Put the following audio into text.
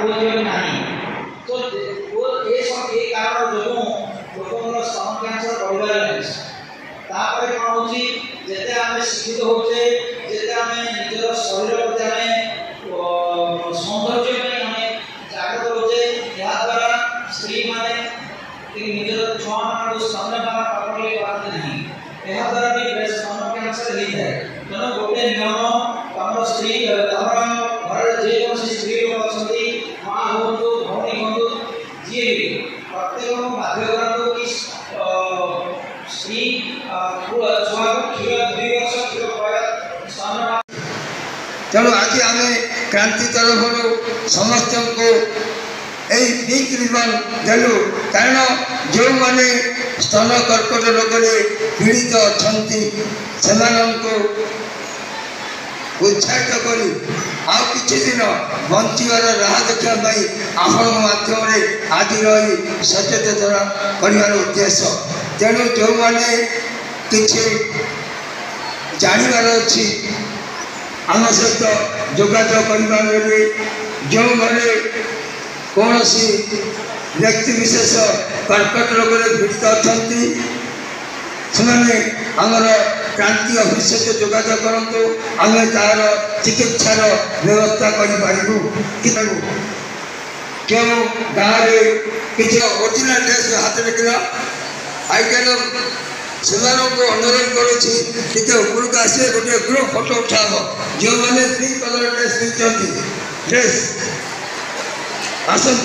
पुओ झील नहीं तो ये सब ये कारण जो लोक स्तन कैंसर बढ़िबार लगे तापर कौन हो जिते आम शिक्षित होचे जिते आम निजर शरीर प्रति आम सौंदर्य जागृत होचे याद्वारा स्त्री माने निजर छुआ मान स्तन प्रॉपर्ली पाते नहीं याद्वारा भी स्तन कैंसर होता है तेणु गोटे नियम तुम स्त्री तुम घर जेकोसी स्त्री लोक अच्छा माँ हूँ भौणी हूँ जी प्रत्येक बाध्य करूँ कि स्त्री छुआ क्षीर 2 वर्ष क्षीर स्तन तेणु आज आम क्रांति तरफ समस्त को पिंक रिबन देलु कारण जो माने स्तन कर्कट रोग पीड़ित अच्छा से उत्साहित करी आउ किछि दिन बंचार राह देखापी आपण माध्यम आज रही सचेतना कर उद्देश्य तेणु जो मैंने किछि जानवर अच्छी आम सहित जोगाजोग कर जो मैंने कौन सी व्यक्ति विशेष कर्कट रोग पीड़ित अच्छा से आमर क्रांति ऑफिस सहित जोगाजोग करूँ आम तार चिकित्सार व्यवस्था करूँ क्यों गाँव में किसी ओरिजिनल ड्रेस हाथ रखा आईटेल से अनुरोध करुँचे उपरक आसे गोटे ग्रुप फोटो उठाब जो मैंने पिंक कलर ड्रेस पिंधि ड्रेस आसन